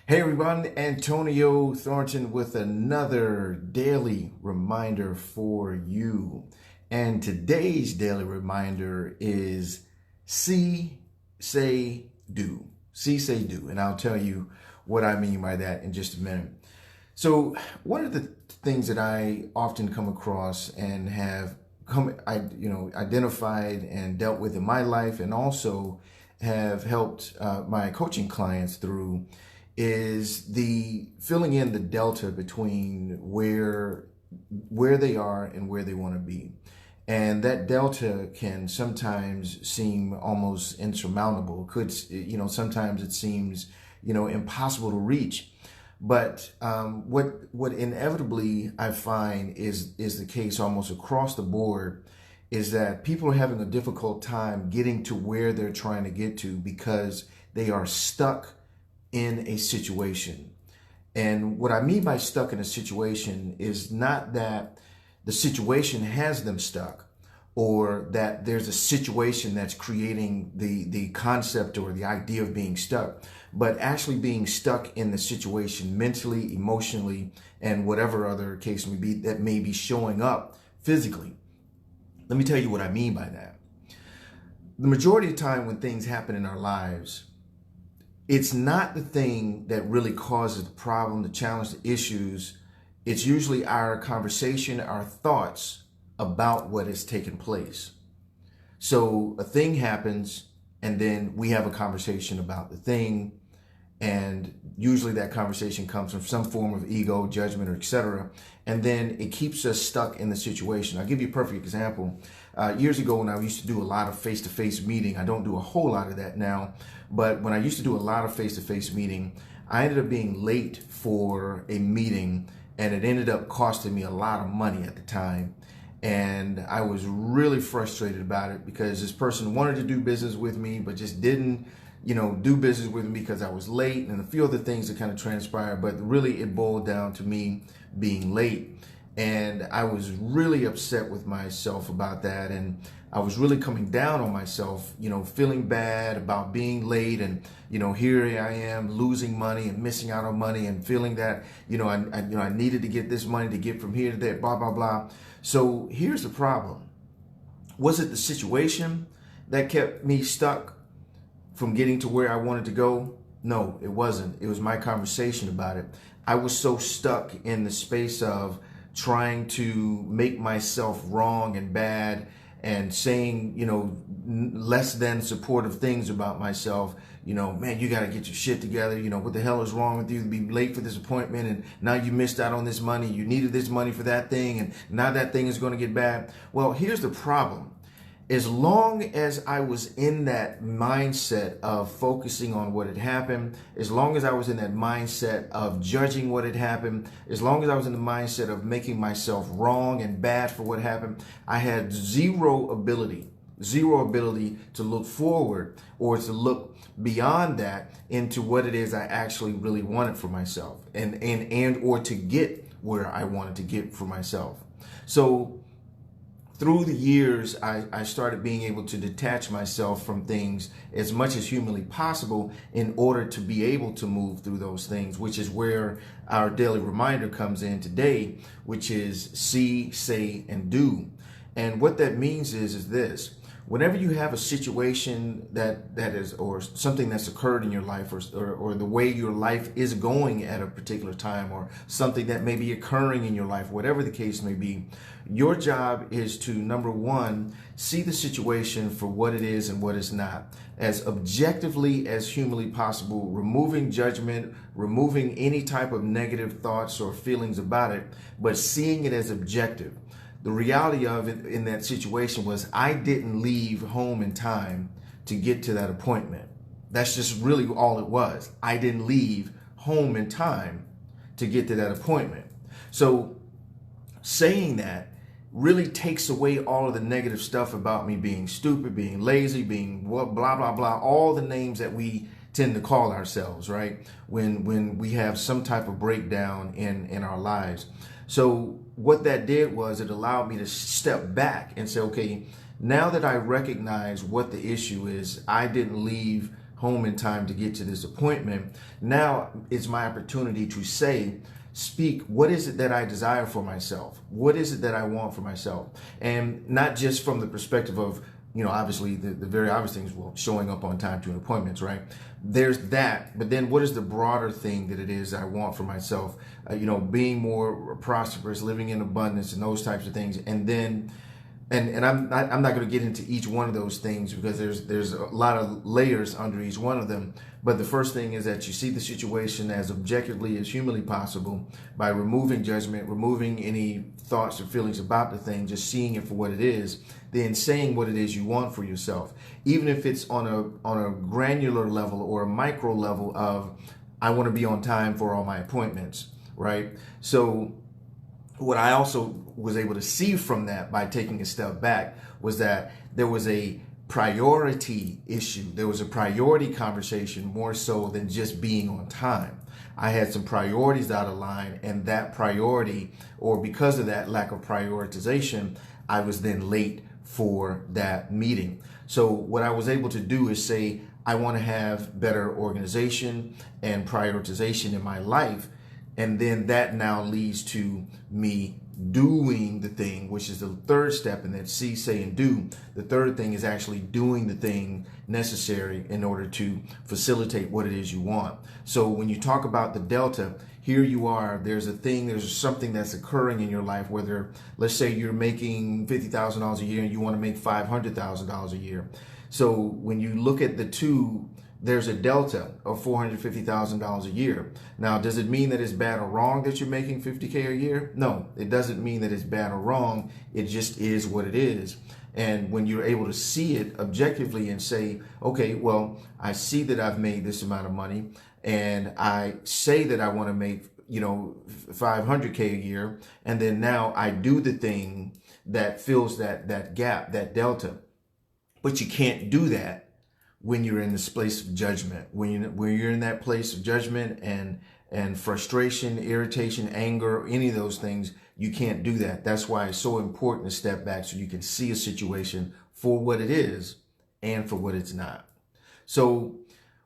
Hey everyone, Antonio Thornton with another daily reminder for you. And today's daily reminder is see, say, do. See, say, do. And I'll tell you what I mean by that in just a minute. So, one of the things that I often come across and have identified and dealt with in my life, and also have helped my coaching clients through, is the filling in the delta between where they are and where they want to be. And that delta can sometimes seem almost insurmountable. Sometimes it seems, impossible to reach. But what inevitably I find is the case almost across the board is that people are having a difficult time getting to where they're trying to get to because they are stuck in a situation. And what I mean by stuck in a situation is not that the situation has them stuck, or that there's a situation that's creating the concept or the idea of being stuck, but actually being stuck in the situation mentally, emotionally, and whatever other case may be that may be showing up physically. Let me tell you what I mean by that. The majority of the time when things happen in our lives, it's not the thing that really causes the problem, the challenge, the issues. It's usually our conversation, our thoughts about what has taken place. So a thing happens, and then we have a conversation about the thing, and usually that conversation comes from some form of ego, judgment, or etc. And then it keeps us stuck in the situation. I'll give you a perfect example. Years ago, when I used to do a lot of face-to-face meeting, I don't do a whole lot of that now, but when I used to do a lot of face-to-face meeting, I ended up being late for a meeting, and it ended up costing me a lot of money at the time. And I was really frustrated about it because this person wanted to do business with me, but just didn't, do business with me because I was late, and a few other things that kind of transpired. But really, it boiled down to me being late. And I was really upset with myself about that. And I was really coming down on myself, feeling bad about being late. And, here I am losing money and missing out on money and feeling that, I needed to get this money to get from here to there, blah, blah, blah. So here's the problem. Was it the situation that kept me stuck from getting to where I wanted to go? No, it wasn't. It was my conversation about it. I was so stuck in the space of trying to make myself wrong and bad and saying, less than supportive things about myself. Man, you got to get your shit together. What the hell is wrong with you to be late for this appointment? And now you missed out on this money. You needed this money for that thing. And now that thing is going to get bad. Well, here's the problem. As long as I was in that mindset of focusing on what had happened, as long as I was in that mindset of judging what had happened, as long as I was in the mindset of making myself wrong and bad for what happened, I had zero ability to look forward or to look beyond that into what it is I actually really wanted for myself and or to get where I wanted to get for myself. So through the years, I started being able to detach myself from things as much as humanly possible in order to be able to move through those things, which is where our daily reminder comes in today, which is see, say, and do. And what that means is this. Whenever you have a situation that is, or something that's occurred in your life, or the way your life is going at a particular time, or something that may be occurring in your life, whatever the case may be, your job is to, number one, see the situation for what it is and what it's not, as objectively as humanly possible, removing judgment, removing any type of negative thoughts or feelings about it, but seeing it as objective. The reality of it in that situation was I didn't leave home in time to get to that appointment. That's just really all it was. I didn't leave home in time to get to that appointment. So saying that really takes away all of the negative stuff about me being stupid, being lazy, being blah, blah, blah, all the names that we tend to call ourselves, right? When we have some type of breakdown in our lives. So what that did was it allowed me to step back and say, okay, now that I recognize what the issue is, I didn't leave home in time to get to this appointment. Now it's my opportunity to speak, what is it that I desire for myself? What is it that I want for myself? And not just from the perspective of, obviously the very obvious things, well, showing up on time to appointments, right? There's that, but then what is the broader thing that it is I want for myself? Being more prosperous, living in abundance, and those types of things. And then, and I'm not going to get into each one of those things because there's a lot of layers under each one of them. But the first thing is that you see the situation as objectively as humanly possible by removing judgment, removing any thoughts or feelings about the thing, just seeing it for what it is, then saying what it is you want for yourself, even if it's on a granular level or a micro level of, I want to be on time for all my appointments, right? So what I also was able to see from that by taking a step back was that there was a priority issue. There was a priority conversation more so than just being on time. I had some priorities out of line, and that priority, or because of that lack of prioritization, I was then late for that meeting. So what I was able to do is say, I want to have better organization and prioritization in my life. And then that now leads to me doing the thing, which is the third step. And then see, say, and do. The third thing is actually doing the thing necessary in order to facilitate what it is you want. So when you talk about the delta, here you are, there's something that's occurring in your life, whether, let's say you're making $50,000 a year and you want to make $500,000 a year. So when you look at the two, there's a delta of $450,000 a year. Now, does it mean that it's bad or wrong that you're making $50K a year? No, it doesn't mean that it's bad or wrong. It just is what it is. And when you're able to see it objectively and say, okay, well, I see that I've made this amount of money, and I say that I want to make, 500K a year, and then now I do the thing that fills that gap, that delta. But you can't do that when you're in this place of judgment, when you're in that place of judgment and frustration, irritation, anger, any of those things. You can't do that. That's why it's so important to step back so you can see a situation for what it is and for what it's not. So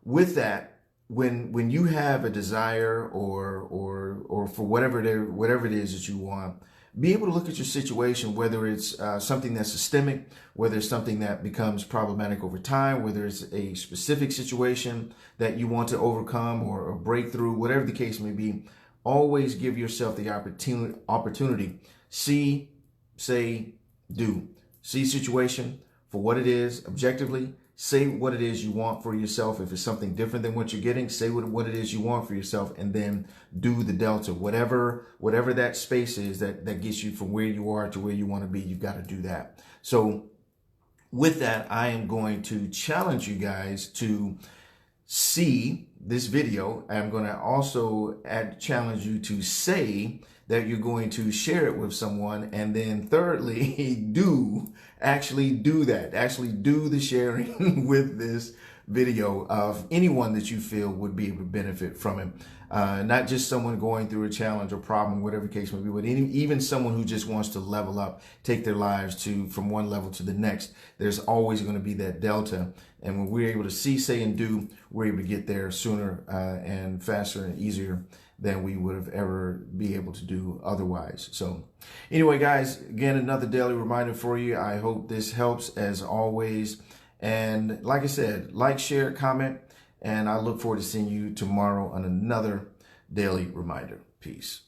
with that, when you have a desire or for whatever it is that you want, be able to look at your situation, whether it's something that's systemic, whether it's something that becomes problematic over time, whether it's a specific situation that you want to overcome or break through, whatever the case may be. Always give yourself the opportunity. See, say, do. See situation for what it is objectively. Say what it is you want for yourself. If it's something different than what you're getting, say what it is you want for yourself, and then do the delta. Whatever that space is that gets you from where you are to where you want to be, you've got to do that. So with that, I am going to challenge you guys to see this video. I'm going to also challenge you to say that you're going to share it with someone. And then thirdly, actually do that. Actually do the sharing with this video of anyone that you feel would be able to benefit from it. Not just someone going through a challenge or problem, whatever the case may be, but even someone who just wants to level up, take their lives from one level to the next. There's always going to be that delta. And when we're able to see, say, and do, we're able to get there sooner and faster and easier than we would have ever be able to do otherwise. So anyway, guys, again, another daily reminder for you. I hope this helps as always. And like I said, like, share, comment, and I look forward to seeing you tomorrow on another daily reminder. Peace.